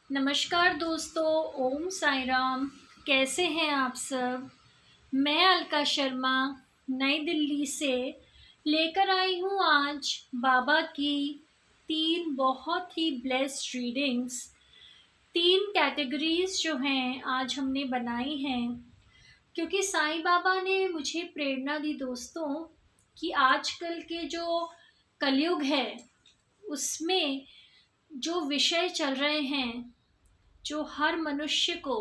नमस्कार दोस्तों, ओम साई राम। कैसे हैं आप सब? मैं अलका शर्मा नई दिल्ली से लेकर आई हूँ आज बाबा की 3 बहुत ही ब्लेस्ड रीडिंग्स। 3 कैटेगरीज जो हैं आज हमने बनाई हैं, क्योंकि साईं बाबा ने मुझे प्रेरणा दी दोस्तों कि आजकल के जो कलयुग है उसमें जो विषय चल रहे हैं, जो हर मनुष्य को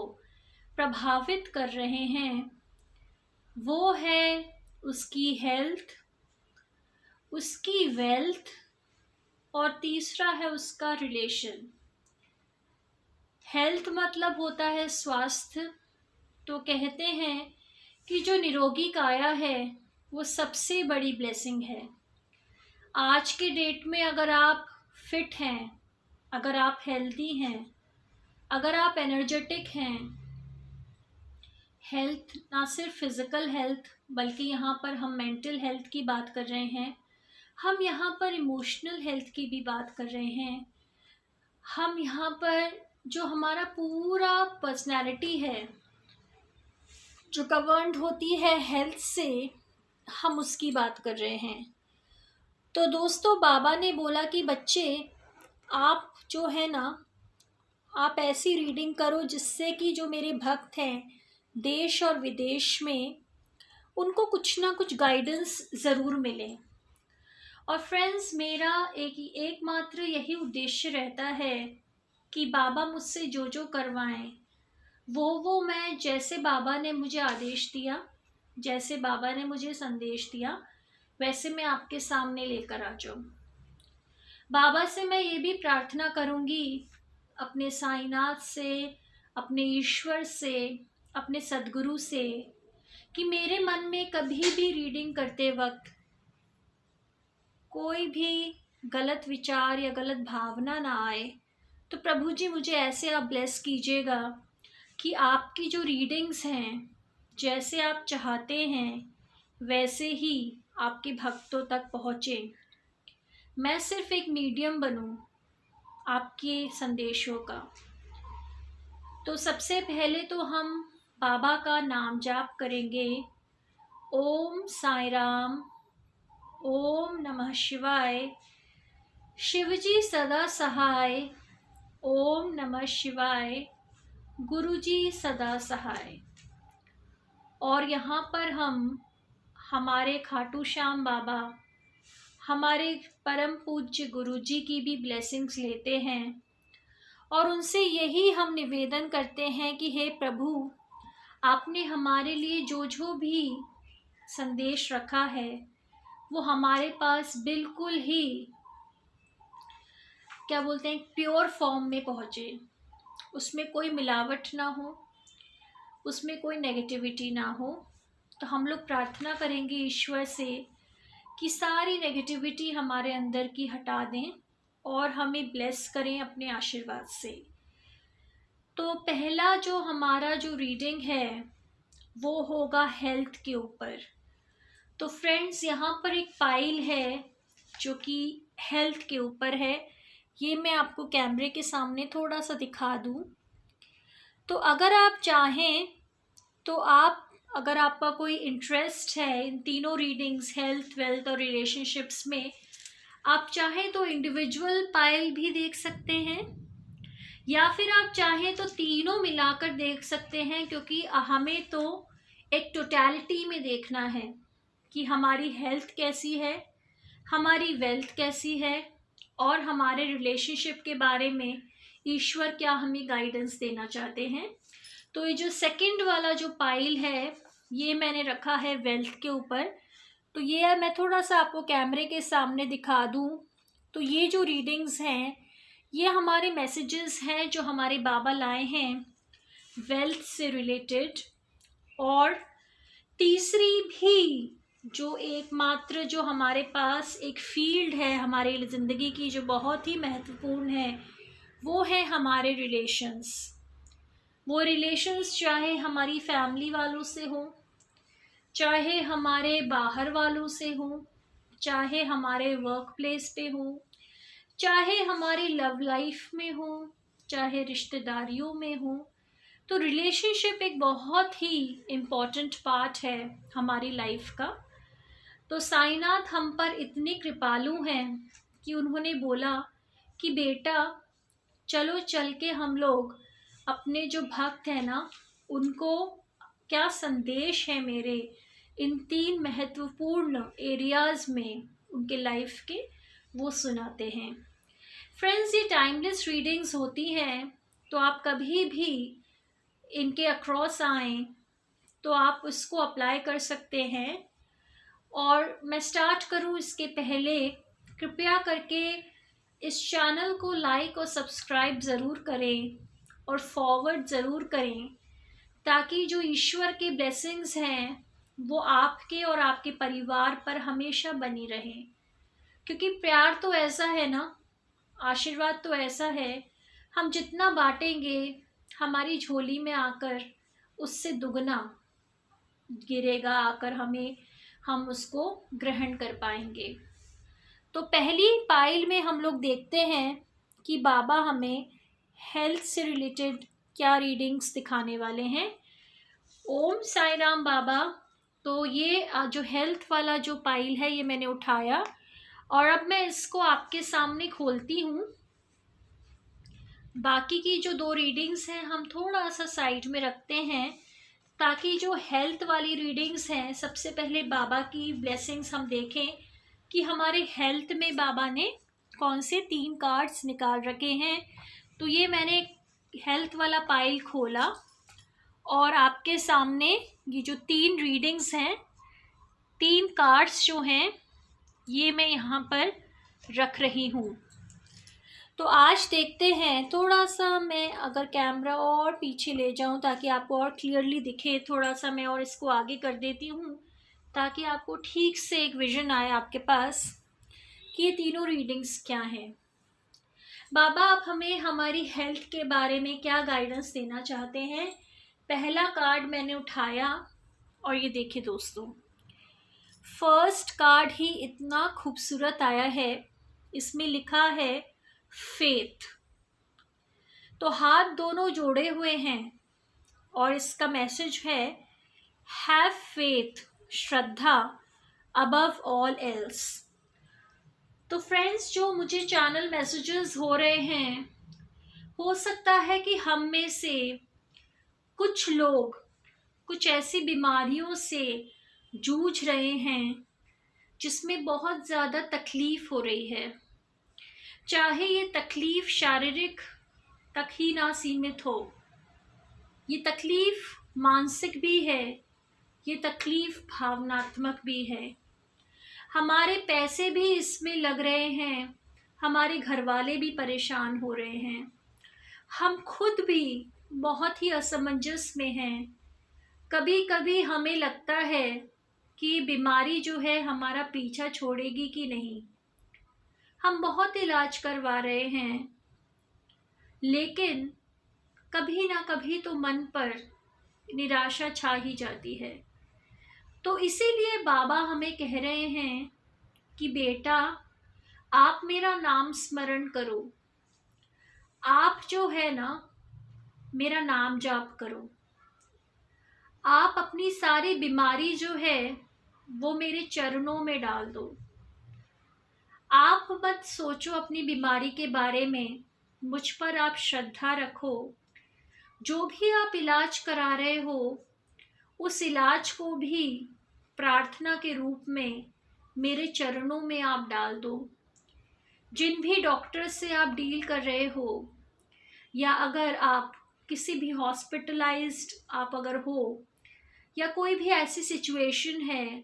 प्रभावित कर रहे हैं, वो है उसकी हेल्थ, उसकी वेल्थ और तीसरा है उसका रिलेशन। हेल्थ मतलब होता है स्वास्थ्य। तो कहते हैं कि जो निरोगी काया है वो सबसे बड़ी ब्लेसिंग है। आज के डेट में अगर आप फिट हैं, अगर आप हेल्दी हैं, अगर आप एनर्जेटिक हैं, हेल्थ ना सिर्फ फिज़िकल हेल्थ बल्कि यहाँ पर हम मेंटल हेल्थ की बात कर रहे हैं, हम यहाँ पर इमोशनल हेल्थ की भी बात कर रहे हैं, हम यहाँ पर जो हमारा पूरा पर्सनैलिटी है जो गवर्न्ड होती है हेल्थ से, हम उसकी बात कर रहे हैं। तो दोस्तों, बाबा ने बोला कि बच्चे, आप जो है ना, आप ऐसी रीडिंग करो जिससे कि जो मेरे भक्त हैं देश और विदेश में, उनको कुछ ना कुछ गाइडेंस ज़रूर मिले। और फ्रेंड्स, मेरा एकमात्र यही उद्देश्य रहता है कि बाबा मुझसे जो जो करवाएं वो मैं, जैसे बाबा ने मुझे आदेश दिया, जैसे बाबा ने मुझे संदेश दिया, वैसे मैं आपके सामने लेकर आ जाऊं। बाबा से मैं ये भी प्रार्थना करूंगी, अपने साईनाथ से, अपने ईश्वर से, अपने सद्गुरु से, कि मेरे मन में कभी भी रीडिंग करते वक्त कोई भी गलत विचार या गलत भावना ना आए। तो प्रभु जी, मुझे ऐसे आप ब्लेस कीजिएगा कि आपकी जो रीडिंग्स हैं, जैसे आप चाहते हैं वैसे ही आपके भक्तों तक पहुँचे। मैं सिर्फ एक मीडियम बनूं आपके संदेशों का। तो सबसे पहले तो हम बाबा का नाम जाप करेंगे। ओम साई राम, ओम नमः शिवाय, शिवजी सदा सहाय, ओम नमः शिवाय, गुरुजी सदा सहाय। और यहाँ पर हम हमारे खाटू श्याम बाबा, हमारे परम पूज्य गुरुजी की भी ब्लेसिंग्स लेते हैं और उनसे यही हम निवेदन करते हैं कि हे प्रभु, आपने हमारे लिए जो जो भी संदेश रखा है वो हमारे पास बिल्कुल ही, क्या बोलते हैं, प्योर फॉर्म में पहुँचे। उसमें कोई मिलावट ना हो, उसमें कोई नेगेटिविटी ना हो। तो हम लोग प्रार्थना करेंगे ईश्वर से कि सारी नेगेटिविटी हमारे अंदर की हटा दें और हमें ब्लेस करें अपने आशीर्वाद से। तो पहला जो हमारा जो रीडिंग है वो होगा हेल्थ के ऊपर। तो फ्रेंड्स, यहाँ पर एक पाइल है जो कि हेल्थ के ऊपर है। ये मैं आपको कैमरे के सामने थोड़ा सा दिखा दूँ। तो अगर आप चाहें तो अगर आपका कोई इंटरेस्ट है इन तीनों रीडिंग्स, हेल्थ, वेल्थ और रिलेशनशिप्स में, आप चाहें तो इंडिविजुअल पाइल भी देख सकते हैं या फिर आप चाहें तो तीनों मिलाकर देख सकते हैं, क्योंकि हमें तो एक टोटलिटी में देखना है कि हमारी हेल्थ कैसी है, हमारी वेल्थ कैसी है और हमारे रिलेशनशिप के बारे में ईश्वर क्या हमें गाइडेंस देना चाहते हैं। तो ये जो सेकंड वाला जो पाइल है ये मैंने रखा है वेल्थ के ऊपर। तो ये मैं थोड़ा सा आपको कैमरे के सामने दिखा दूँ। तो ये जो रीडिंग्स हैं ये हमारे मैसेजेस हैं जो हमारे बाबा लाए हैं वेल्थ से रिलेटेड। और तीसरी भी जो एकमात्र जो हमारे पास एक फील्ड है हमारे ज़िंदगी की जो बहुत ही महत्वपूर्ण है, वो है हमारे रिलेशंस। वो रिलेशंस चाहे हमारी फैमिली वालों से हो, चाहे हमारे बाहर वालों से हो, चाहे हमारे वर्क प्लेस पे हो, चाहे हमारी लव लाइफ में हो, चाहे रिश्तेदारियों में हो। तो रिलेशनशिप एक बहुत ही इम्पॉर्टेंट पार्ट है हमारी लाइफ का। तो साईनाथ हम पर इतने कृपालु हैं कि उन्होंने बोला कि बेटा चलो चल के हम लोग अपने जो भक्त हैं ना, उनको क्या संदेश है मेरे इन 3 महत्वपूर्ण एरियाज में उनके लाइफ के, वो सुनाते हैं। फ्रेंड्स, ये टाइमलेस रीडिंग्स होती हैं, तो आप कभी भी इनके अक्रॉस आएँ तो आप उसको अप्लाई कर सकते हैं। और मैं स्टार्ट करूं इसके पहले कृपया करके इस चैनल को लाइक और सब्सक्राइब ज़रूर करें और फॉरवर्ड ज़रूर करें, ताकि जो ईश्वर के ब्लेसिंग्स हैं वो आपके और आपके परिवार पर हमेशा बनी रहें। क्योंकि प्यार तो ऐसा है ना, आशीर्वाद तो ऐसा है, हम जितना बांटेंगे हमारी झोली में आकर उससे दुगना गिरेगा आकर हमें, हम उसको ग्रहण कर पाएंगे। तो पहली पाइल में हम लोग देखते हैं कि बाबा हमें हेल्थ से रिलेटेड क्या रीडिंग्स दिखाने वाले हैं। ओम साई राम बाबा। तो ये जो हेल्थ वाला जो पाइल है ये मैंने उठाया और अब मैं इसको आपके सामने खोलती हूँ। बाकी की जो 2 रीडिंग्स हैं हम थोड़ा सा साइड में रखते हैं, ताकि जो हेल्थ वाली रीडिंग्स हैं सबसे पहले बाबा की ब्लेसिंग्स हम देखें कि हमारे हेल्थ में बाबा ने कौन से 3 कार्ड्स निकाल रखे हैं। तो ये मैंने हेल्थ वाला पाइल खोला और आपके सामने ये जो 3 रीडिंग्स हैं, 3 कार्ड्स जो हैं ये मैं यहाँ पर रख रही हूँ। तो आज देखते हैं, थोड़ा सा मैं अगर कैमरा और पीछे ले जाऊं ताकि आपको और क्लियरली दिखे, थोड़ा सा मैं और इसको आगे कर देती हूँ ताकि आपको ठीक से एक विजन आए आपके पास कि ये तीनों रीडिंग्स क्या हैं। बाबा आप हमें हमारी हेल्थ के बारे में क्या गाइडेंस देना चाहते हैं। पहला कार्ड मैंने उठाया और ये देखिए दोस्तों, फर्स्ट कार्ड ही इतना खूबसूरत आया है। इसमें लिखा है फेथ। तो हाथ दोनों जोड़े हुए हैं और इसका मैसेज है have faith, Shraddha above all else. तो फ्रेंड्स, जो मुझे चैनल मैसेजेस हो रहे हैं, हो सकता है कि हम में से कुछ लोग कुछ ऐसी बीमारियों से जूझ रहे हैं जिसमें बहुत ज़्यादा तकलीफ़ हो रही है। चाहे ये तकलीफ़ शारीरिक तक ही ना सीमित हो, ये तकलीफ़ मानसिक भी है, ये तकलीफ़ भावनात्मक भी है। हमारे पैसे भी इसमें लग रहे हैं, हमारे घर वाले भी परेशान हो रहे हैं, हम खुद भी बहुत ही असमंजस में हैं। कभी कभी हमें लगता है कि बीमारी जो है हमारा पीछा छोड़ेगी कि नहीं। हम बहुत इलाज करवा रहे हैं, लेकिन कभी ना कभी तो मन पर निराशा छा ही जाती है। तो इसीलिए बाबा हमें कह रहे हैं कि बेटा आप मेरा नाम स्मरण करो, आप जो है ना मेरा नाम जाप करो, आप अपनी सारी बीमारी जो है वो मेरे चरणों में डाल दो। आप मत सोचो अपनी बीमारी के बारे में, मुझ पर आप श्रद्धा रखो। जो भी आप इलाज करा रहे हो उस इलाज को भी प्रार्थना के रूप में मेरे चरणों में आप डाल दो। जिन भी डॉक्टर से आप डील कर रहे हो, या अगर आप किसी भी हॉस्पिटलाइज्ड आप अगर हो, या कोई भी ऐसी सिचुएशन है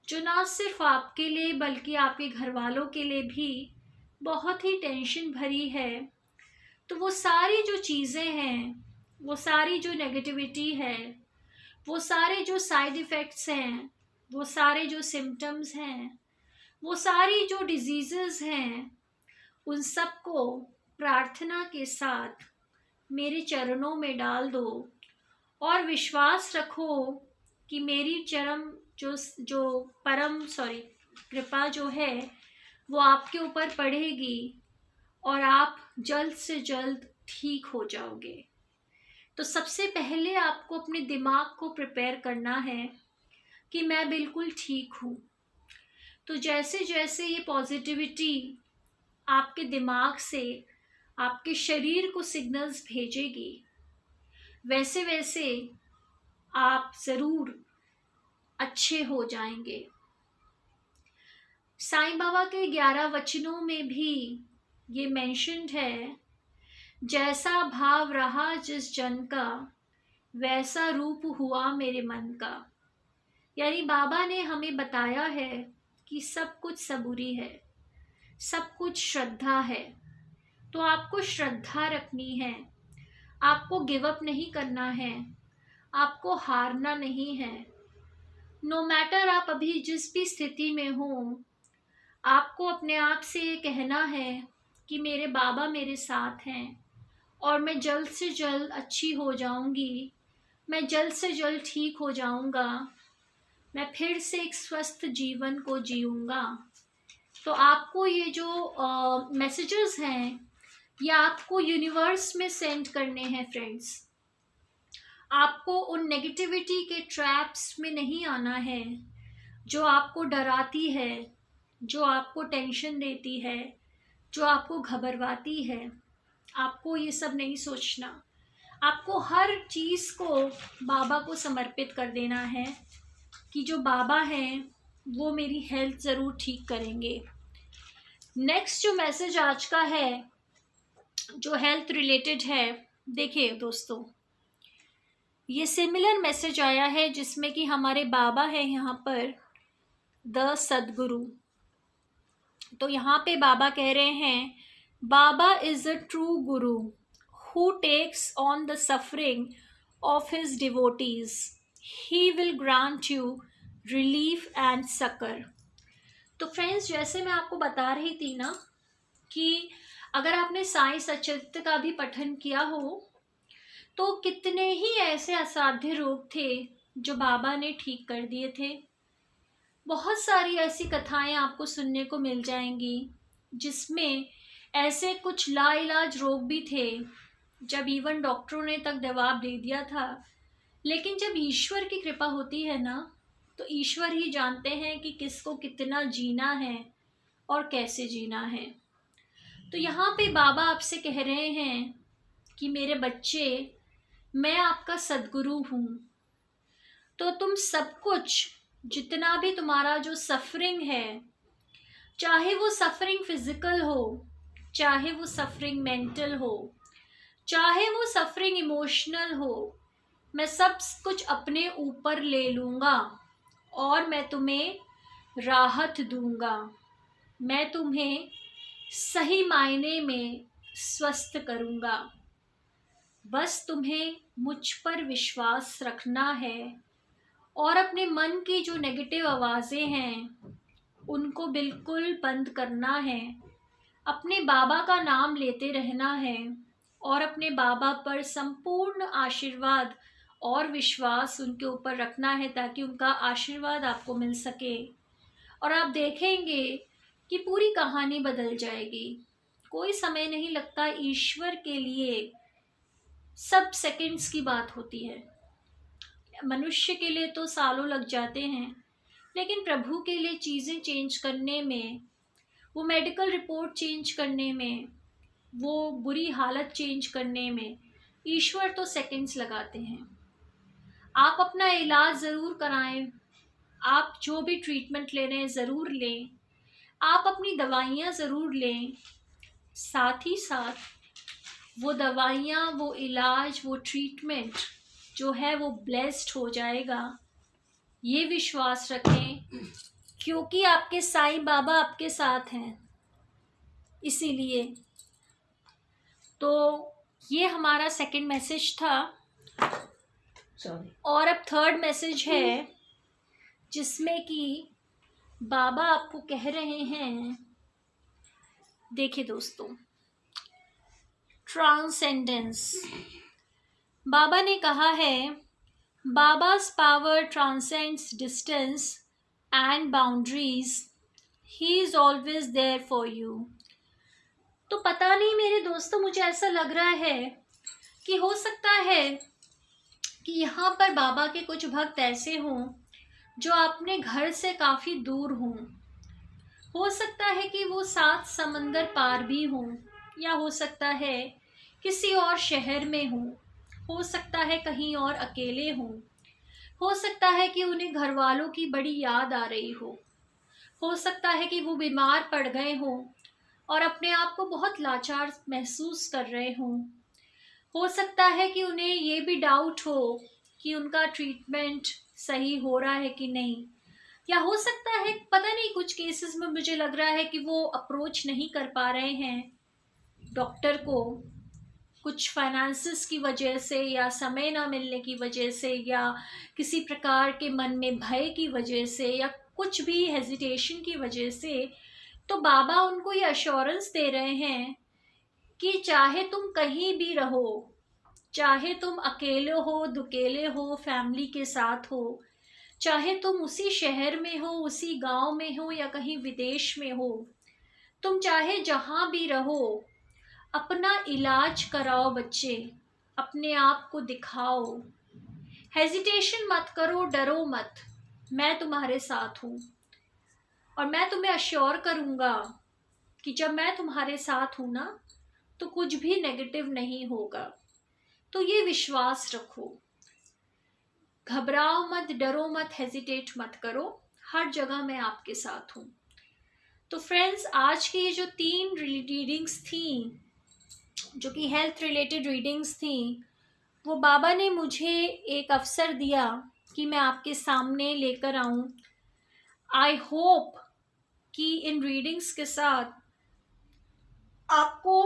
जो ना सिर्फ आपके लिए बल्कि आपके घर वालों के लिए भी बहुत ही टेंशन भरी है, तो वो सारी जो चीज़ें हैं, वो सारी जो नेगेटिविटी है, वो सारे जो साइड इफ़ेक्ट्स हैं, वो सारे जो सिम्टम्स हैं, वो सारी जो डिजीज़ेस हैं, उन सब को प्रार्थना के साथ मेरे चरणों में डाल दो और विश्वास रखो कि मेरी कृपा जो है वो आपके ऊपर पड़ेगी और आप जल्द से जल्द ठीक हो जाओगे। तो सबसे पहले आपको अपने दिमाग को प्रिपेयर करना है कि मैं बिल्कुल ठीक हूँ। तो जैसे जैसे ये पॉजिटिविटी आपके दिमाग से आपके शरीर को सिग्नल्स भेजेगी, वैसे वैसे आप ज़रूर अच्छे हो जाएंगे। साईं बाबा के 11 वचनों में भी ये मेंशन्ड है, जैसा भाव रहा जिस जन का, वैसा रूप हुआ मेरे मन का। यानी बाबा ने हमें बताया है कि सब कुछ सबूरी है, सब कुछ श्रद्धा है। तो आपको श्रद्धा रखनी है, आपको गिव अप नहीं करना है, आपको हारना नहीं है। नो मैटर आप अभी जिस भी स्थिति में हो, आपको अपने आप से ये कहना है कि मेरे बाबा मेरे साथ हैं और मैं जल्द से जल्द अच्छी हो जाऊंगी, मैं जल्द से जल्द ठीक हो जाऊंगा, मैं फिर से एक स्वस्थ जीवन को जीऊंगा। तो आपको ये जो मैसेजेस हैं ये आपको यूनिवर्स में सेंड करने हैं फ्रेंड्स। आपको उन नेगेटिविटी के ट्रैप्स में नहीं आना है जो आपको डराती है, जो आपको टेंशन देती है, जो आपको घबरवाती है। आपको ये सब नहीं सोचना, आपको हर चीज़ को बाबा को समर्पित कर देना है कि जो बाबा हैं वो मेरी हेल्थ ज़रूर ठीक करेंगे। नेक्स्ट जो मैसेज आज का है जो हेल्थ रिलेटेड है, देखिए दोस्तों, ये सिमिलर मैसेज आया है जिसमें कि हमारे बाबा है यहाँ पर द सदगुरु। तो यहाँ पे बाबा कह रहे हैं, Baba is a true guru who takes on the suffering of his devotees, he will grant you relief and succour. तो फ्रेंड्स, जैसे मैं आपको बता रही थी ना कि अगर आपने साईं सच्चिदानंद का भी पठन किया हो तो कितने ही ऐसे असाध्य रोग थे जो बाबा ने ठीक कर दिए थे। बहुत सारी ऐसी कथाएं आपको सुनने को मिल जाएंगी जिसमें ऐसे कुछ लाइलाज रोग भी थे जब इवन डॉक्टरों ने तक जवाब दे दिया था। लेकिन जब ईश्वर की कृपा होती है ना, तो ईश्वर ही जानते हैं कि किसको कितना जीना है और कैसे जीना है। तो यहाँ पे बाबा आपसे कह रहे हैं कि मेरे बच्चे, मैं आपका सद्गुरु हूँ। तो तुम सब कुछ, जितना भी तुम्हारा जो सफरिंग है, चाहे वो सफरिंग फिजिकल हो, चाहे वो सफरिंग मेंटल हो, चाहे वो सफरिंग इमोशनल हो, मैं सब कुछ अपने ऊपर ले लूँगा और मैं तुम्हें राहत दूँगा। मैं तुम्हें सही मायने में स्वस्थ करूँगा। बस तुम्हें मुझ पर विश्वास रखना है और अपने मन की जो नेगेटिव आवाज़ें हैं उनको बिल्कुल बंद करना है। अपने बाबा का नाम लेते रहना है और अपने बाबा पर संपूर्ण आशीर्वाद और विश्वास उनके ऊपर रखना है ताकि उनका आशीर्वाद आपको मिल सके। और आप देखेंगे कि पूरी कहानी बदल जाएगी। कोई समय नहीं लगता, ईश्वर के लिए सब सेकंड्स की बात होती है। मनुष्य के लिए तो सालों लग जाते हैं, लेकिन प्रभु के लिए चीज़ें चेंज करने में, वो मेडिकल रिपोर्ट चेंज करने में, वो बुरी हालत चेंज करने में ईश्वर तो सेकंड्स लगाते हैं। आप अपना इलाज ज़रूर कराएं, आप जो भी ट्रीटमेंट ले रहे हैं ज़रूर लें, आप अपनी दवाइयाँ ज़रूर लें। साथ ही साथ वो दवाइयाँ, वो इलाज, वो ट्रीटमेंट जो है वो ब्लेस्ड हो जाएगा, ये विश्वास रखें, क्योंकि आपके साईं बाबा आपके साथ हैं। इसीलिए तो ये हमारा सेकंड मैसेज था। और अब थर्ड मैसेज है जिसमें कि बाबा आपको कह रहे हैं, देखिए दोस्तों, ट्रांसेंडेंस। बाबा ने कहा है, बाबा's power transcends distance and boundaries. He is always there for you. तो पता नहीं मेरे दोस्तों, मुझे ऐसा लग रहा है कि हो सकता है कि यहाँ पर बाबा के कुछ भक्त ऐसे हों जो अपने घर से काफ़ी दूर हों। हो सकता है कि वो 7 समंदर पार भी हों, या हो सकता है किसी और शहर में हों, हो सकता है कहीं और अकेले हों, हो सकता है कि उन्हें घर वालों की बड़ी याद आ रही हो सकता है कि वो बीमार पड़ गए हों और अपने आप को बहुत लाचार महसूस कर रहे हों। हो सकता है कि उन्हें ये भी डाउट हो कि उनका ट्रीटमेंट सही हो रहा है कि नहीं, या हो सकता है, पता नहीं, कुछ केसेस में मुझे लग रहा है कि वो अप्रोच नहीं कर पा रहे हैं डॉक्टर को, कुछ फाइनेंसिस की वजह से, या समय ना मिलने की वजह से, या किसी प्रकार के मन में भय की वजह से, या कुछ भी हेजिटेशन की वजह से। तो बाबा उनको ये अश्योरेंस दे रहे हैं कि चाहे तुम कहीं भी रहो, चाहे तुम अकेले हो, दुकेले हो, फैमिली के साथ हो, चाहे तुम उसी शहर में हो, उसी गांव में हो, या कहीं विदेश में हो, तुम चाहे जहां भी रहो, अपना इलाज कराओ बच्चे, अपने आप को दिखाओ, हेजिटेशन मत करो, डरो मत, मैं तुम्हारे साथ हूँ। और मैं तुम्हें अश्योर करूँगा कि जब मैं तुम्हारे साथ हूँ ना, तो कुछ भी नेगेटिव नहीं होगा। तो ये विश्वास रखो, घबराओ मत, डरो मत, हेजिटेट मत करो, हर जगह मैं आपके साथ हूँ। तो फ्रेंड्स, आज की ये जो 3 रीडिंग्स थी, जो कि हेल्थ रिलेटेड रीडिंग्स थी, वो बाबा ने मुझे एक अवसर दिया कि मैं आपके सामने लेकर आऊं। आई होप कि इन रीडिंग्स के साथ आपको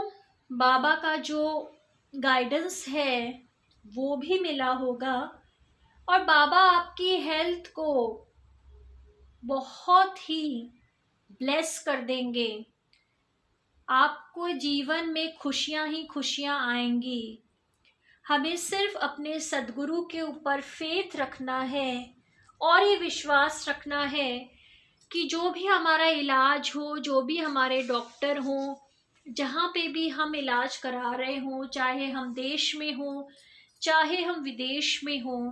बाबा का जो गाइडेंस है वो भी मिला होगा, और बाबा आपकी हेल्थ को बहुत ही ब्लेस कर देंगे। आपको जीवन में खुशियां ही खुशियां आएंगी। हमें सिर्फ अपने सद्गुरु के ऊपर फेथ रखना है और ये विश्वास रखना है कि जो भी हमारा इलाज हो, जो भी हमारे डॉक्टर हों, जहाँ पे भी हम इलाज करा रहे हों, चाहे हम देश में हों, चाहे हम विदेश में हों,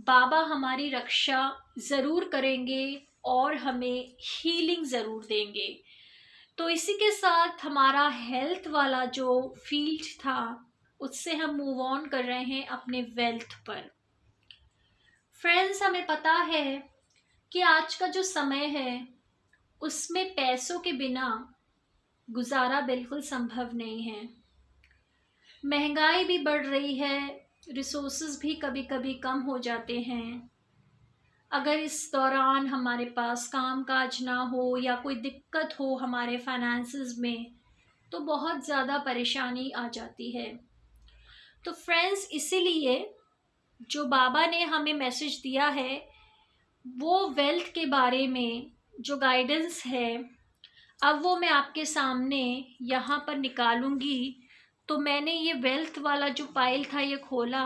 बाबा हमारी रक्षा ज़रूर करेंगे और हमें हीलिंग ज़रूर देंगे। तो इसी के साथ हमारा हेल्थ वाला जो फील्ड था, उससे हम मूव ऑन कर रहे हैं अपने वेल्थ पर। फ्रेंड्स, हमें पता है कि आज का जो समय है उसमें पैसों के बिना गुजारा बिल्कुल संभव नहीं है। महंगाई भी बढ़ रही है, रिसोर्सेज भी कभी कभी कम हो जाते हैं। अगर इस दौरान हमारे पास काम काज ना हो या कोई दिक्कत हो हमारे फाइनेंसेस में, तो बहुत ज़्यादा परेशानी आ जाती है। तो फ्रेंड्स, इसीलिए जो बाबा ने हमें मैसेज दिया है वो वेल्थ के बारे में जो गाइडेंस है, अब वो मैं आपके सामने यहाँ पर निकालूंगी। तो मैंने ये वेल्थ वाला जो पाइल था ये खोला,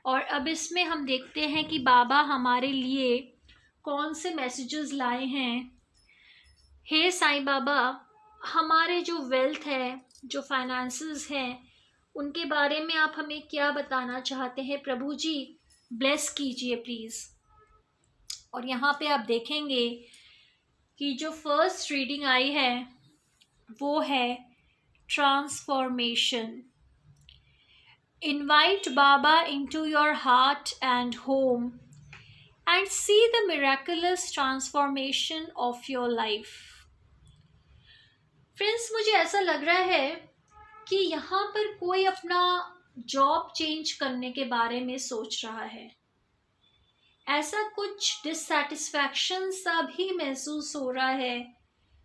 और अब इसमें हम देखते हैं कि बाबा हमारे लिए कौन से मैसेजेस लाए हैं। हे साईं बाबा, हमारे जो वेल्थ है, जो फाइनेंसेस हैं, उनके बारे में आप हमें क्या बताना चाहते हैं? प्रभु जी, ब्लेस कीजिए प्लीज़। और यहाँ पे आप देखेंगे कि जो फर्स्ट रीडिंग आई है वो है transformation. Invite Baba into your heart and home and see the miraculous transformation of your life. Friends, मुझे ऐसा लग रहा है कि यहाँ पर कोई अपना जॉब चेंज करने के बारे में सोच रहा है। ऐसा कुछ डिससैटिस्फैक्शन सा भी महसूस हो रहा है,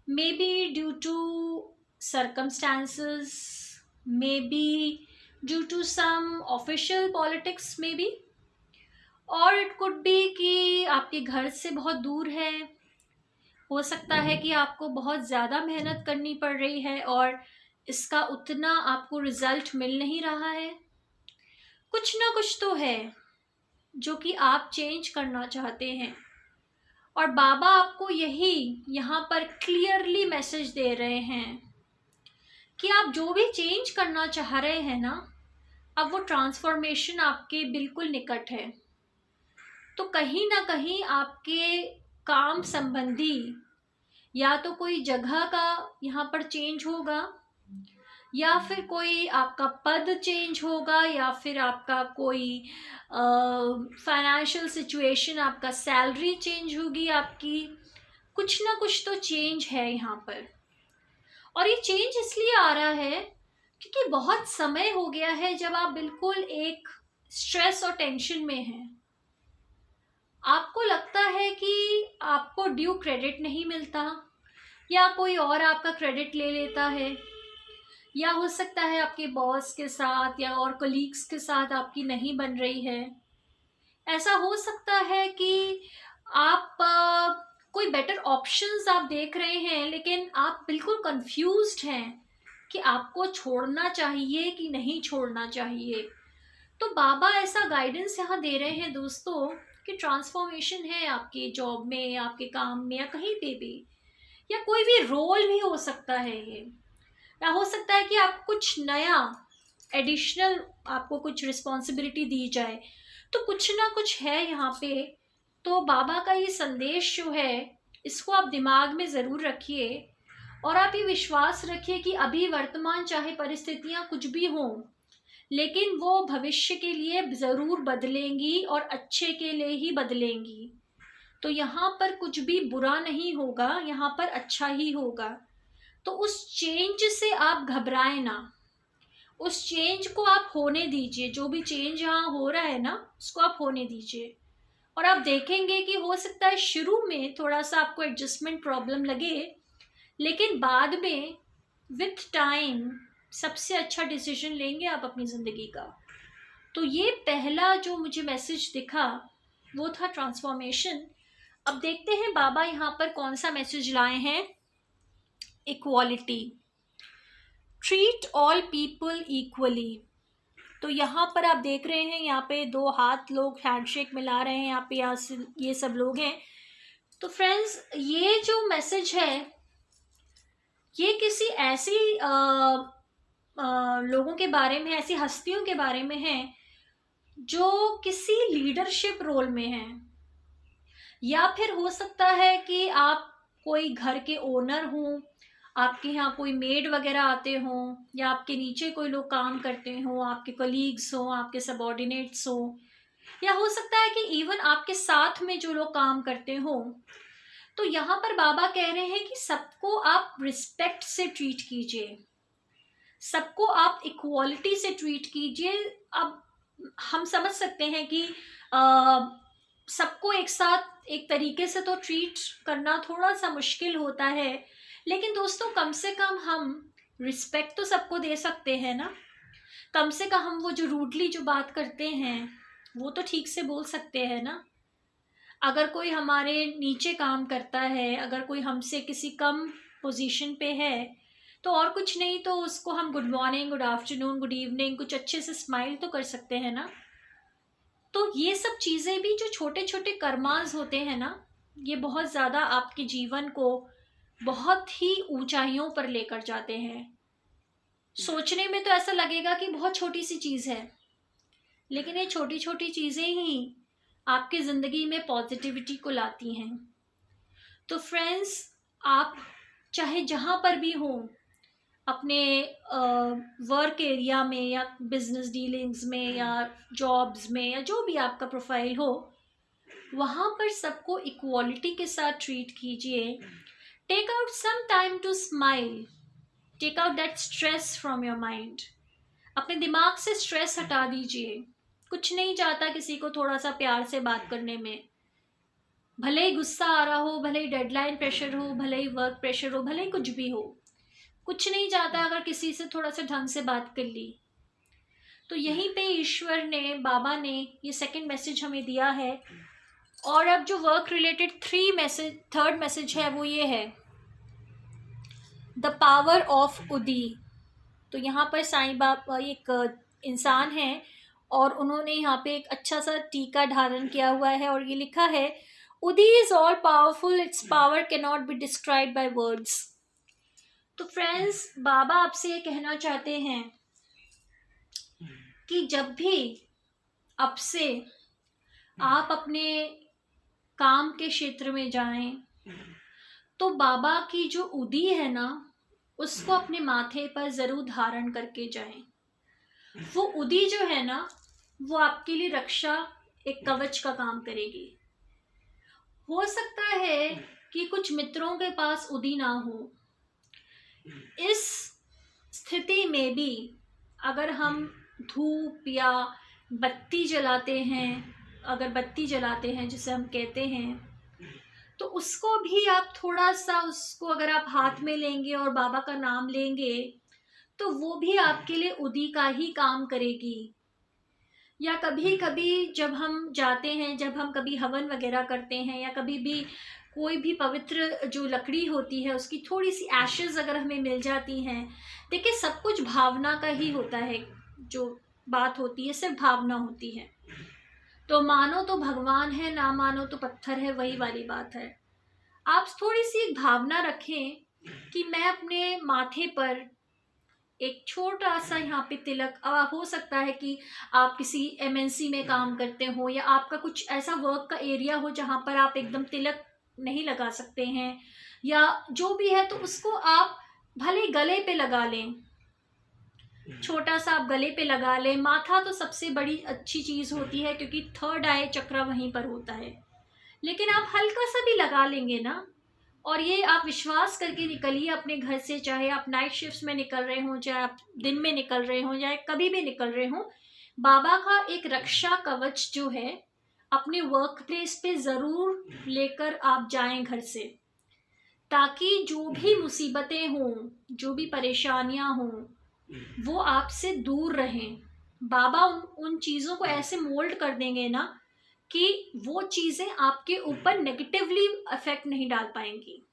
maybe due to circumstances, maybe due to some official politics maybe, और it could be कि आपके घर से बहुत दूर है। हो सकता है कि आपको बहुत ज़्यादा मेहनत करनी पड़ रही है और इसका उतना आपको रिजल्ट मिल नहीं रहा है। कुछ ना कुछ तो है जो कि आप चेंज करना चाहते हैं, और बाबा आपको यही यहाँ पर क्लियरली मैसेज दे रहे हैं कि आप जो भी चेंज करना चाह रहे हैं ना, अब वो ट्रांसफॉर्मेशन आपके बिल्कुल निकट है। तो कहीं ना कहीं आपके काम संबंधी या तो कोई जगह का यहाँ पर चेंज होगा, या फिर कोई आपका पद चेंज होगा, या फिर आपका कोई फाइनेंशियल सिचुएशन, आपका सैलरी चेंज होगी आपकी। कुछ ना कुछ तो चेंज है यहाँ पर। और ये चेंज इसलिए आ रहा है क्योंकि बहुत समय हो गया है जब आप बिल्कुल एक स्ट्रेस और टेंशन में हैं। आपको लगता है कि आपको ड्यू क्रेडिट नहीं मिलता, या कोई और आपका क्रेडिट ले लेता है, या हो सकता है आपके बॉस के साथ या और कलीग्स के साथ आपकी नहीं बन रही है। ऐसा हो सकता है कि आप कोई बेटर ऑप्शंस आप देख रहे हैं, लेकिन आप बिल्कुल कंफ्यूज्ड हैं कि आपको छोड़ना चाहिए कि नहीं छोड़ना चाहिए। तो बाबा ऐसा गाइडेंस यहाँ दे रहे हैं दोस्तों कि ट्रांसफॉर्मेशन है आपके जॉब में या आपके काम में या कहीं पे भी, या कोई भी रोल भी हो सकता है ये, या हो सकता है कि आपको कुछ नया एडिशनल आपको कुछ रिस्पॉन्सिबिलिटी दी जाए। तो कुछ ना कुछ है यहाँ पे। तो बाबा का ये संदेश जो है, इसको आप दिमाग में ज़रूर रखिए, और आप ये विश्वास रखिए कि अभी वर्तमान चाहे परिस्थितियाँ कुछ भी हों, लेकिन वो भविष्य के लिए ज़रूर बदलेंगी और अच्छे के लिए ही बदलेंगी। तो यहाँ पर कुछ भी बुरा नहीं होगा, यहाँ पर अच्छा ही होगा। तो उस चेंज से आप घबराएं ना, उस चेंज को आप होने दीजिए। जो भी चेंज यहाँ हो रहा है ना, उसको आप होने दीजिए। और आप देखेंगे कि हो सकता है शुरू में थोड़ा सा आपको एडजस्टमेंट प्रॉब्लम लगे, लेकिन बाद में विथ टाइम सबसे अच्छा डिसीजन लेंगे आप अपनी ज़िंदगी का। तो ये पहला जो मुझे मैसेज दिखा वो था ट्रांसफॉर्मेशन। अब देखते हैं बाबा यहाँ पर कौन सा मैसेज लाए हैं। Equality, treat all people equally. तो यहाँ पर आप देख रहे हैं, यहाँ पे दो हाथ लोग हैंडशेक मिला रहे हैं, यहाँ पे ये सब लोग हैं। तो फ्रेंड्स, ये जो मैसेज है ये किसी ऐसी लोगों के बारे में, ऐसी हस्तियों के बारे में है जो किसी लीडरशिप रोल में हैं, या फिर हो सकता है कि आप कोई घर के ओनर हों, आपके यहाँ कोई मेड वगैरह आते हों, या आपके नीचे कोई लोग काम करते हों, आपके कलीग्स हों, आपके सबऑर्डिनेट्स हों, या हो सकता है कि इवन आपके साथ में जो लोग काम करते हों। तो यहाँ पर बाबा कह रहे हैं कि सबको आप रिस्पेक्ट से ट्रीट कीजिए, सबको आप इक्वालिटी से ट्रीट कीजिए। अब हम समझ सकते हैं कि सबको एक साथ एक तरीके से तो ट्रीट करना थोड़ा सा मुश्किल होता है, लेकिन दोस्तों कम से कम हम रिस्पेक्ट तो सबको दे सकते हैं ना। कम से कम हम वो जो रूडली जो बात करते हैं वो तो ठीक से बोल सकते हैं ना। अगर कोई हमारे नीचे काम करता है, अगर कोई हमसे किसी कम पोजीशन पे है, तो और कुछ नहीं तो उसको हम good morning, good afternoon, good evening कुछ अच्छे से स्माइल तो कर सकते हैं ना। तो ये सब चीज़ें भी जो छोटे छोटे कर्मास होते हैं ना, ये बहुत ज़्यादा आपके जीवन को बहुत ही ऊंचाइयों पर लेकर जाते हैं। सोचने में तो ऐसा लगेगा कि बहुत छोटी सी चीज़ है, लेकिन ये छोटी छोटी चीज़ें ही आपकी ज़िंदगी में पॉजिटिविटी को लाती हैं। तो फ्रेंड्स, आप चाहे जहाँ पर भी हों, अपने वर्क एरिया में या बिजनेस डीलिंग्स में या जॉब्स में या जो भी आपका प्रोफाइल हो, वहाँ पर सबको इक्वालिटी के साथ ट्रीट कीजिए। Take out some time to smile, take out that stress from your mind. अपने दिमाग से स्ट्रेस हटा दीजिए। कुछ नहीं जाता किसी को थोड़ा सा प्यार से बात करने में। भले ही गुस्सा आ रहा हो, भले ही डेडलाइन प्रेशर हो, भले ही वर्क प्रेशर हो, भले ही कुछ भी हो, कुछ नहीं जाता अगर किसी से थोड़ा सा ढंग से बात कर ली। तो यहीं पे ईश्वर ने, बाबा ने ये सेकंड मैसेज हमें दिया है। और अब जो वर्क रिलेटेड थर्ड मैसेज है वो ये है, द पावर ऑफ उदी। तो यहाँ पर साईं बाबा एक इंसान है और उन्होंने यहाँ पे एक अच्छा सा टीका धारण किया हुआ है और ये लिखा है, उदी is all powerful, it's power can not be described by words. तो फ्रेंड्स, बाबा आपसे ये कहना चाहते हैं कि जब भी अब से आप अपने काम के क्षेत्र में जाएं तो बाबा की जो उदी है ना, उसको अपने माथे पर ज़रूर धारण करके जाएं। वो उदी जो है ना, वो आपके लिए रक्षा, एक कवच का काम करेगी। हो सकता है कि कुछ मित्रों के पास उदी ना हो। इस स्थिति में भी अगर हम धूप या बत्ती जलाते हैं, अगरबत्ती जलाते हैं जिसे हम कहते हैं, तो उसको भी आप थोड़ा सा, उसको अगर आप हाथ में लेंगे और बाबा का नाम लेंगे तो वो भी आपके लिए उदी का ही काम करेगी। या कभी कभी जब हम जाते हैं, जब हम कभी हवन वगैरह करते हैं, या कभी भी कोई भी पवित्र जो लकड़ी होती है उसकी थोड़ी सी एशेज अगर हमें मिल जाती हैं, देखिए सब कुछ भावना का ही होता है। जो बात होती है सिर्फ भावना होती है। तो मानो तो भगवान है, ना मानो तो पत्थर है, वही वाली बात है। आप थोड़ी सी एक भावना रखें कि मैं अपने माथे पर एक छोटा सा यहाँ पे तिलक, अब हो सकता है कि आप किसी एमएनसी में काम करते हो या आपका कुछ ऐसा वर्क का एरिया हो जहाँ पर आप एकदम तिलक नहीं लगा सकते हैं, या जो भी है, तो उसको आप भले गले पे लगा लें, छोटा सा आप गले पे लगा लें। माथा तो सबसे बड़ी अच्छी चीज़ होती है क्योंकि थर्ड आई चक्र वहीं पर होता है, लेकिन आप हल्का सा भी लगा लेंगे ना, और ये आप विश्वास करके निकलिए अपने घर से, चाहे आप नाइट शिफ्ट्स में निकल रहे हों, चाहे आप दिन में निकल रहे हों, चाहे कभी भी निकल रहे हों, बाबा का एक रक्षा कवच जो है अपने वर्क प्लेस पे ज़रूर लेकर आप जाएं घर से, ताकि जो भी मुसीबतें हों, जो भी परेशानियां हों, वो आपसे दूर रहें। बाबा उन चीज़ों को ऐसे मोल्ड कर देंगे ना कि वो चीज़ें आपके ऊपर नेगेटिवली इफेक्ट नहीं डाल पाएंगी।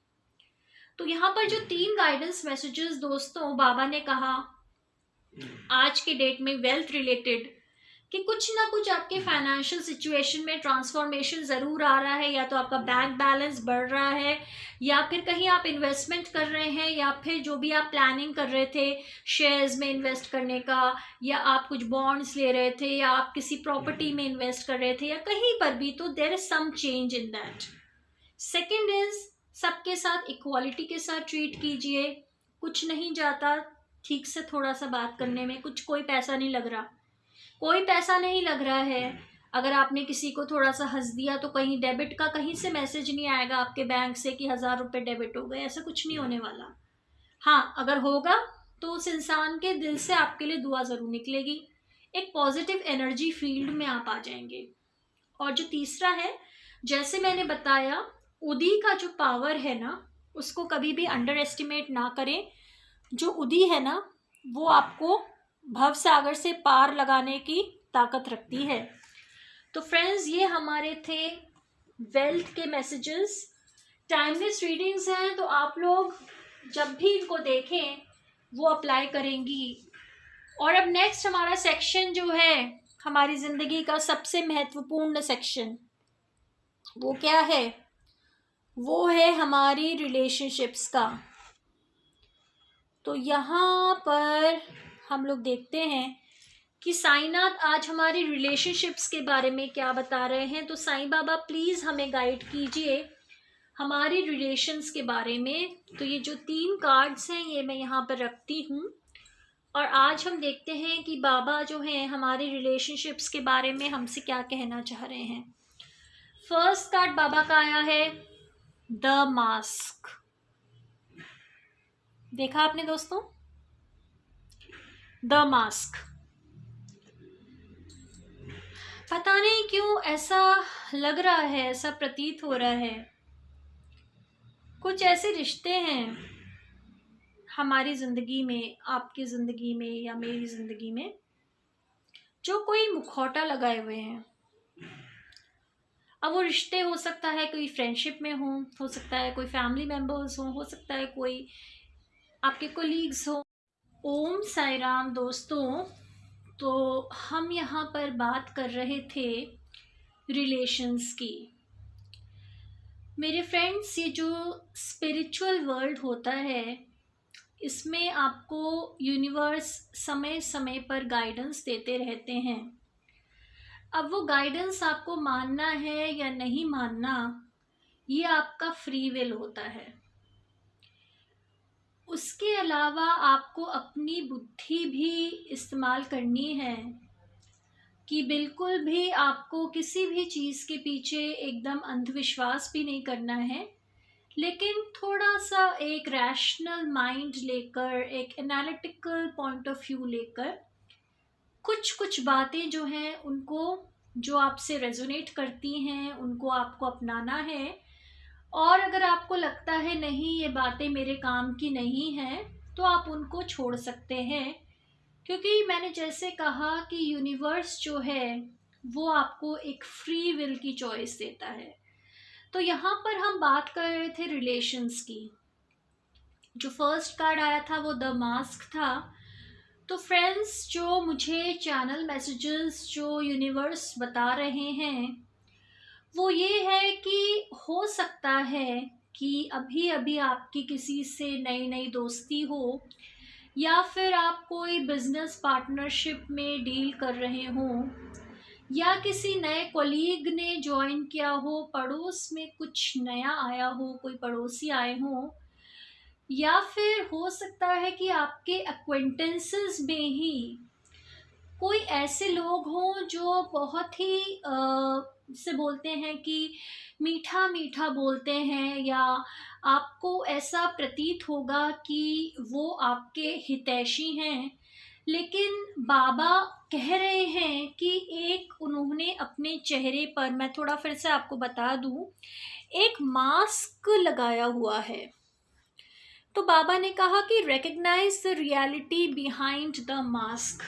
तो यहाँ पर जो 3 गाइडेंस मैसेजेस दोस्तों बाबा ने कहा आज के डेट में वेल्थ रिलेटेड, कि कुछ ना कुछ आपके फाइनेंशियल सिचुएशन में ट्रांसफॉर्मेशन ज़रूर आ रहा है, या तो आपका बैंक बैलेंस बढ़ रहा है, या फिर कहीं आप इन्वेस्टमेंट कर रहे हैं, या फिर जो भी आप प्लानिंग कर रहे थे शेयर्स में इन्वेस्ट करने का, या आप कुछ बॉन्ड्स ले रहे थे, या आप किसी प्रॉपर्टी में इन्वेस्ट कर रहे थे, या कहीं पर भी, तो there is some change in that. Second is सबके साथ इक्वालिटी के साथ ट्रीट कीजिए। कुछ नहीं जाता ठीक से थोड़ा सा बात करने में, कुछ कोई पैसा नहीं लग रहा, कोई पैसा नहीं लग रहा है। अगर आपने किसी को थोड़ा सा हंस दिया तो कहीं डेबिट का कहीं से मैसेज नहीं आएगा आपके बैंक से कि 1000 रुपये डेबिट हो गए, ऐसा कुछ नहीं होने वाला। हाँ, अगर होगा तो उस इंसान के दिल से आपके लिए दुआ ज़रूर निकलेगी, एक पॉजिटिव एनर्जी फील्ड में आप आ जाएंगे। और जो तीसरा है, जैसे मैंने बताया, उदी का जो पावर है ना, उसको कभी भी अंडर एस्टिमेट ना करें। जो उदी है ना, वो आपको भव सागर से पार लगाने की ताकत रखती है। तो फ्रेंड्स, ये हमारे थे वेल्थ के मैसेजेस। टाइमलेस रीडिंग्स हैं, तो आप लोग जब भी इनको देखें वो अप्लाई करेंगी। और अब नेक्स्ट हमारा सेक्शन जो है, हमारी ज़िंदगी का सबसे महत्वपूर्ण सेक्शन, वो क्या है? वो है हमारी रिलेशनशिप्स का। तो यहाँ पर हम लोग देखते हैं कि साईनाथ आज हमारी रिलेशनशिप्स के बारे में क्या बता रहे हैं। तो साईं बाबा प्लीज़ हमें गाइड कीजिए हमारी रिलेशंस के बारे में। तो ये जो 3 कार्ड्स हैं ये मैं यहाँ पर रखती हूँ, और आज हम देखते हैं कि बाबा जो हैं हमारी रिलेशनशिप्स के बारे में हमसे क्या कहना चाह रहे हैं। फर्स्ट कार्ड बाबा का आया है द मास्क। देखा आपने दोस्तों, द मास्क। पता नहीं क्यों ऐसा लग रहा है, ऐसा प्रतीत हो रहा है, कुछ ऐसे रिश्ते हैं हमारी ज़िंदगी में, आपकी ज़िंदगी में या मेरी ज़िंदगी में, जो कोई मुखौटा लगाए हुए हैं। अब वो रिश्ते हो सकता है कोई फ्रेंडशिप में हो सकता है कोई फैमिली मेम्बर्स हो सकता है कोई आपके कोलीग्स हो। ओम साई राम दोस्तों। तो हम यहाँ पर बात कर रहे थे रिलेशंस की। मेरे फ्रेंड्स, ये जो स्पिरिचुअल वर्ल्ड होता है, इसमें आपको यूनिवर्स समय समय पर गाइडेंस देते रहते हैं। अब वो गाइडेंस आपको मानना है या नहीं मानना, ये आपका फ्री विल होता है। उसके अलावा आपको अपनी बुद्धि भी इस्तेमाल करनी है कि बिल्कुल भी आपको किसी भी चीज़ के पीछे एकदम अंधविश्वास भी नहीं करना है, लेकिन थोड़ा सा एक रैशनल माइंड लेकर, एक एनालिटिकल पॉइंट ऑफ व्यू लेकर कुछ कुछ बातें जो हैं उनको, जो आपसे रेजोनेट करती हैं, उनको आपको अपनाना है। और अगर आपको लगता है नहीं ये बातें मेरे काम की नहीं हैं, तो आप उनको छोड़ सकते हैं, क्योंकि मैंने जैसे कहा कि यूनिवर्स जो है वो आपको एक फ्री विल की चॉइस देता है। तो यहाँ पर हम बात कर रहे थे रिलेशंस की। जो फर्स्ट कार्ड आया था वो द मास्क था। तो फ्रेंड्स, जो मुझे चैनल मैसेजेस जो यूनिवर्स बता रहे हैं वो ये है कि हो सकता है कि अभी अभी आपकी किसी से नई नई दोस्ती हो, या फिर आप कोई बिजनेस पार्टनरशिप में डील कर रहे हों, या किसी नए कोलीग ने ज्वाइन किया हो, पड़ोस में कुछ नया आया हो, कोई पड़ोसी आए हों, या फिर हो सकता है कि आपके एक्वेंटेंसेस में ही कोई ऐसे लोग हों जो बहुत ही से बोलते हैं कि मीठा मीठा बोलते हैं, या आपको ऐसा प्रतीत होगा कि वो आपके हितैषी हैं, लेकिन बाबा कह रहे हैं कि एक उन्होंने अपने चेहरे पर, मैं थोड़ा फिर से आपको बता दूं, एक मास्क लगाया हुआ है। तो बाबा ने कहा कि recognise the reality behind the mask.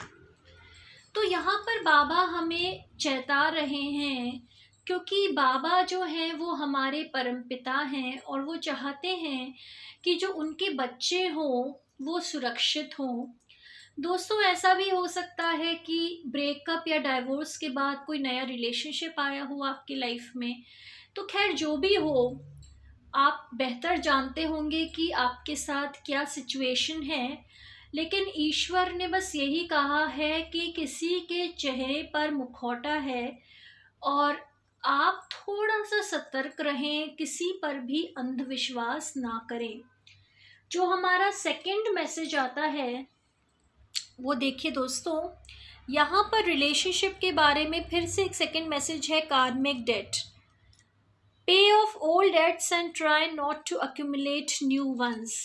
तो यहाँ पर बाबा हमें चेता रहे हैं, क्योंकि बाबा जो हैं वो हमारे परमपिता हैं और वो चाहते हैं कि जो उनके बच्चे हों वो सुरक्षित हों। दोस्तों, ऐसा भी हो सकता है कि ब्रेकअप या डाइवोर्स के बाद कोई नया रिलेशनशिप आया हो आपकी लाइफ में। तो खैर, जो भी हो, आप बेहतर जानते होंगे कि आपके साथ क्या सिचुएशन है, लेकिन ईश्वर ने बस यही कहा है कि किसी के चेहरे पर मुखौटा है और आप थोड़ा सा सतर्क रहें, किसी पर भी अंधविश्वास ना करें। जो हमारा सेकंड मैसेज आता है वो देखिए दोस्तों, यहाँ पर रिलेशनशिप के बारे में फिर से एक सेकंड मैसेज है, karmic debt. Pay off old debts and try not to accumulate new ones.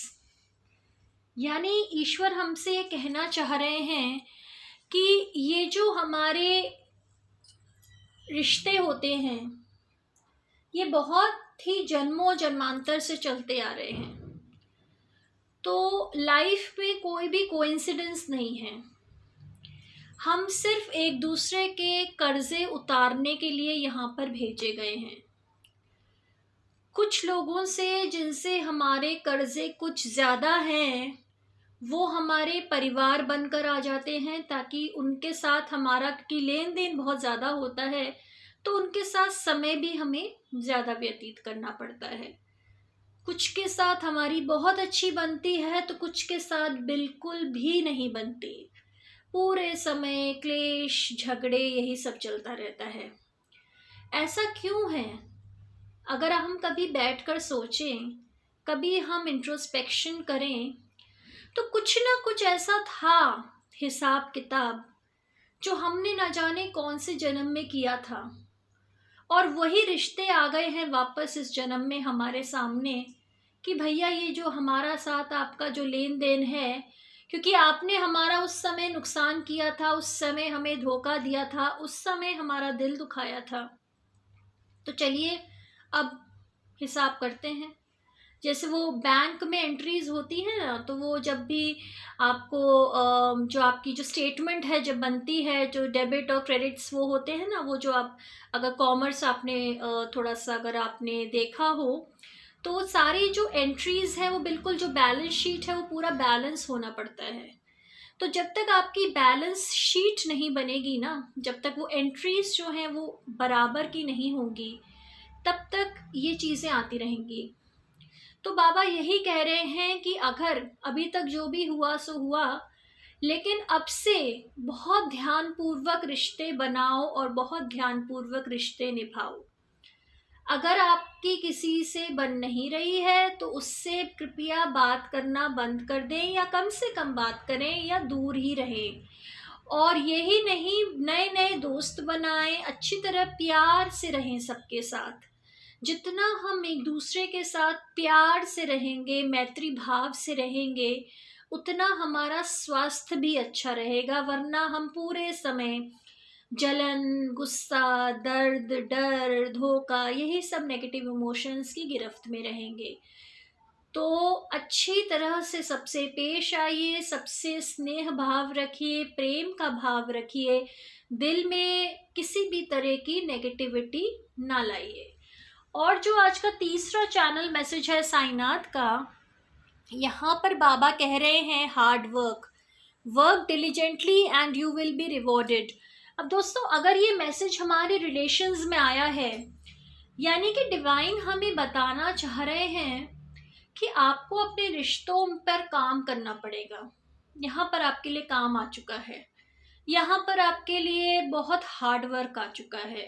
यानी ईश्वर हमसे ये कहना चाह रहे हैं कि ये जो हमारे रिश्ते होते हैं ये बहुत ही जन्मों जन्मांतर से चलते आ रहे हैं। तो लाइफ में कोई भी कोइंसिडेंस नहीं है। हम सिर्फ एक दूसरे के कर्जे उतारने के लिए यहाँ पर भेजे गए हैं। कुछ लोगों से जिनसे हमारे कर्जे कुछ ज़्यादा हैं वो हमारे परिवार बनकर आ जाते हैं, ताकि उनके साथ हमारा, क्योंकि लेन देन बहुत ज़्यादा होता है तो उनके साथ समय भी हमें ज़्यादा व्यतीत करना पड़ता है। कुछ के साथ हमारी बहुत अच्छी बनती है तो कुछ के साथ बिल्कुल भी नहीं बनती। पूरे समय क्लेश, झगड़े, यही सब चलता रहता है। ऐसा क्यों है? अगर हम कभी बैठकर सोचें, कभी हम इंट्रोस्पेक्शन करें, तो कुछ ना कुछ ऐसा था हिसाब किताब जो हमने न जाने कौन से जन्म में किया था, और वही रिश्ते आ गए हैं वापस इस जन्म में हमारे सामने कि भैया ये जो हमारा साथ आपका जो लेन देन है, क्योंकि आपने हमारा उस समय नुकसान किया था, उस समय हमें धोखा दिया था, उस समय हमारा दिल दुखाया था, तो चलिए अब हिसाब करते हैं। जैसे वो बैंक में एंट्रीज होती है ना, तो वो जब भी आपको जो आपकी जो स्टेटमेंट है जब बनती है, जो डेबिट और क्रेडिट्स वो होते हैं ना, वो जो आप अगर कॉमर्स आपने थोड़ा सा अगर आपने देखा हो, तो वो सारी जो एंट्रीज है वो बिल्कुल, जो बैलेंस शीट है वो पूरा बैलेंस होना पड़ता है। तो जब तक आपकी बैलेंस शीट नहीं बनेगी ना, जब तक वो एंट्रीज जो हैं वो बराबर की नहीं होंगी, तब तक ये चीज़ें आती रहेंगी। तो बाबा यही कह रहे हैं कि अगर अभी तक जो भी हुआ सो हुआ, लेकिन अब से बहुत ध्यानपूर्वक रिश्ते बनाओ और बहुत ध्यानपूर्वक रिश्ते निभाओ। अगर आपकी किसी से बन नहीं रही है तो उससे कृपया बात करना बंद कर दें, या कम से कम बात करें, या दूर ही रहें। और यही नहीं, नए नए दोस्त बनाएं, अच्छी तरह प्यार से रहें सबके साथ। जितना हम एक दूसरे के साथ प्यार से रहेंगे, मैत्री भाव से रहेंगे, उतना हमारा स्वास्थ्य भी अच्छा रहेगा। वरना हम पूरे समय जलन, गुस्सा, दर्द, डर, धोखा, यही सब नेगेटिव इमोशंस की गिरफ्त में रहेंगे। तो अच्छी तरह से सबसे पेश आइए, सबसे स्नेह भाव रखिए, प्रेम का भाव रखिए, दिल में किसी भी तरह की नेगेटिविटी ना लाइए। और जो आज का तीसरा चैनल मैसेज है साईनाथ का, यहाँ पर बाबा कह रहे हैं hard work diligently and you will be rewarded. अब दोस्तों, अगर ये मैसेज हमारे रिलेशंस में आया है, यानी कि डिवाइन हमें बताना चाह रहे हैं कि आपको अपने रिश्तों पर काम करना पड़ेगा। यहाँ पर आपके लिए काम आ चुका है, यहाँ पर आपके लिए बहुत हार्ड वर्क आ चुका है।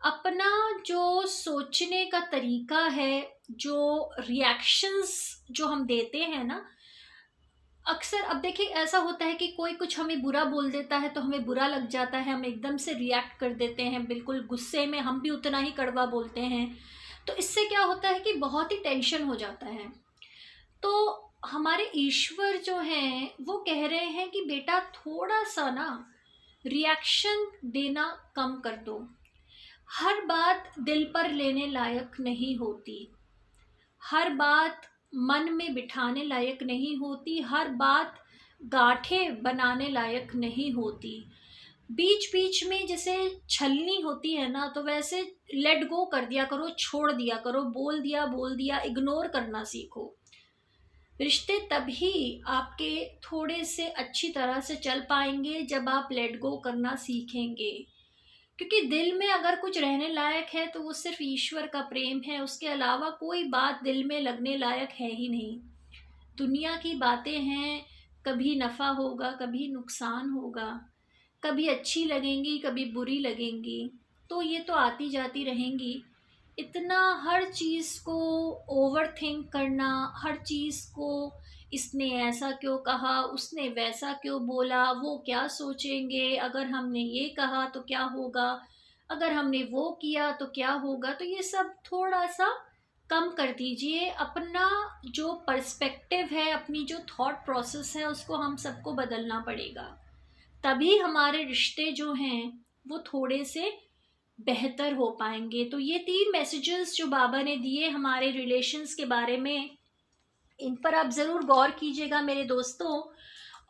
अपना जो सोचने का तरीका है, जो रिएक्शंस जो हम देते हैं ना, अक्सर अब देखिए ऐसा होता है कि कोई कुछ हमें बुरा बोल देता है तो हमें बुरा लग जाता है, हम एकदम से रिएक्ट कर देते हैं, बिल्कुल गुस्से में हम भी उतना ही कड़वा बोलते हैं। तो इससे क्या होता है कि बहुत ही टेंशन हो जाता है। तो हमारे ईश्वर जो हैं वो कह रहे हैं कि बेटा थोड़ा सा ना रिएक्शन देना कम कर दो। हर बात दिल पर लेने लायक नहीं होती, हर बात मन में बिठाने लायक नहीं होती, हर बात गांठें बनाने लायक नहीं होती। बीच बीच में जैसे छलनी होती है ना, तो वैसे लेट गो कर दिया करो, छोड़ दिया करो, बोल दिया इग्नोर करना सीखो। रिश्ते तभी आपके थोड़े से अच्छी तरह से चल पाएंगे जब आप लेट गो करना सीखेंगे। क्योंकि दिल में अगर कुछ रहने लायक है तो वो सिर्फ ईश्वर का प्रेम है, उसके अलावा कोई बात दिल में लगने लायक है ही नहीं। दुनिया की बातें हैं, कभी नफ़ा होगा, कभी नुकसान होगा, कभी अच्छी लगेंगी, कभी बुरी लगेंगी, तो ये तो आती जाती रहेंगी। इतना हर चीज़ को ओवर थिंक करना, हर चीज़ को इसने ऐसा क्यों कहा, उसने वैसा क्यों बोला, वो क्या सोचेंगे, अगर हमने ये कहा तो क्या होगा, अगर हमने वो किया तो क्या होगा, तो ये सब थोड़ा सा कम कर दीजिए। अपना जो पर्सपेक्टिव है, अपनी जो थॉट प्रोसेस है, उसको हम सबको बदलना पड़ेगा। तभी हमारे रिश्ते जो हैं वो थोड़े से बेहतर हो पाएंगे। तो ये 3 मैसेजेस जो बाबा ने दिए हमारे रिलेशंस के बारे में, इन पर आप ज़रूर गौर कीजिएगा मेरे दोस्तों।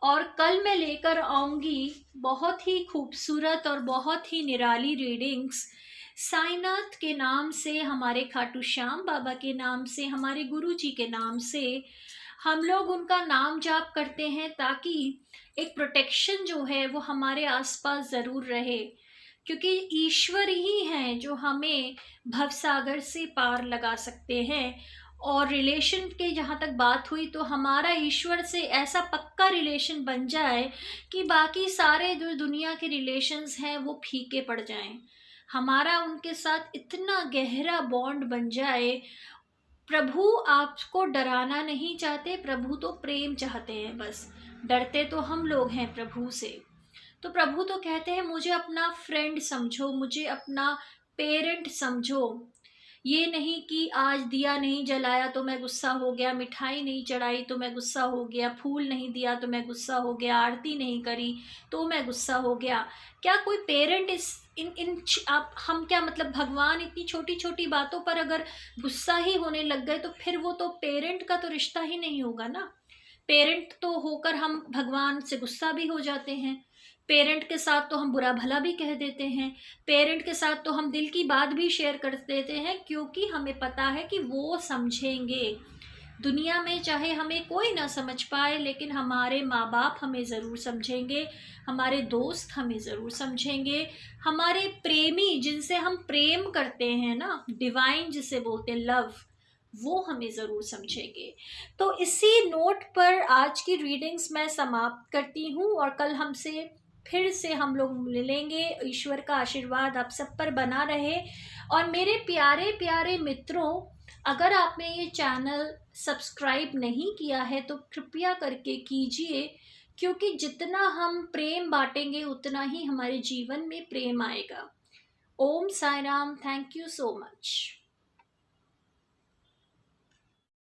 और कल मैं लेकर आऊँगी बहुत ही खूबसूरत और बहुत ही निराली रीडिंग्स साईनाथ के नाम से, हमारे खाटू श्याम बाबा के नाम से, हमारे गुरु जी के नाम से। हम लोग उनका नाम जाप करते हैं ताकि एक प्रोटेक्शन जो है वो हमारे आसपास ज़रूर रहे, क्योंकि ईश्वर ही हैं जो हमें भवसागर से पार लगा सकते हैं। और रिलेशन के जहाँ तक बात हुई, तो हमारा ईश्वर से ऐसा पक्का रिलेशन बन जाए कि बाकी सारे जो दुनिया के रिलेशंस हैं वो फीके पड़ जाएं। हमारा उनके साथ इतना गहरा बॉन्ड बन जाए। प्रभु आपको डराना नहीं चाहते, प्रभु तो प्रेम चाहते हैं, बस डरते तो हम लोग हैं प्रभु से। तो प्रभु तो कहते हैं मुझे अपना फ्रेंड समझो, मुझे अपना पेरेंट समझो। ये नहीं कि आज दिया नहीं जलाया तो मैं गुस्सा हो गया, मिठाई नहीं चढ़ाई तो मैं गुस्सा हो गया, फूल नहीं दिया तो मैं गुस्सा हो गया, आरती नहीं करी तो मैं गुस्सा हो गया। क्या कोई पेरेंट इस इन आप हम क्या मतलब भगवान इतनी छोटी छोटी बातों पर अगर गुस्सा ही होने लग गए तो फिर वो तो पेरेंट का तो रिश्ता ही नहीं होगा ना। पेरेंट तो होकर हम भगवान से गुस्सा भी हो जाते हैं, पेरेंट के साथ तो हम बुरा भला भी कह देते हैं, पेरेंट के साथ तो हम दिल की बात भी शेयर कर देते हैं, क्योंकि हमें पता है कि वो समझेंगे। दुनिया में चाहे हमें कोई ना समझ पाए, लेकिन हमारे माँ बाप हमें ज़रूर समझेंगे, हमारे दोस्त हमें ज़रूर समझेंगे, हमारे प्रेमी जिनसे हम प्रेम करते हैं ना, डिवाइन जिसे बोलते हैं लव, वो हमें ज़रूर समझेंगे। तो इसी नोट पर आज की रीडिंग्स मैं समाप्त करती हूँ और कल हमसे फिर से हम लोग मिलेंगे। ईश्वर का आशीर्वाद आप सब पर बना रहे। और मेरे प्यारे प्यारे मित्रों, अगर आपने ये चैनल सब्सक्राइब नहीं किया है तो कृपया करके कीजिए, क्योंकि जितना हम प्रेम बांटेंगे उतना ही हमारे जीवन में प्रेम आएगा। Om Sai Ram. Thank you so much.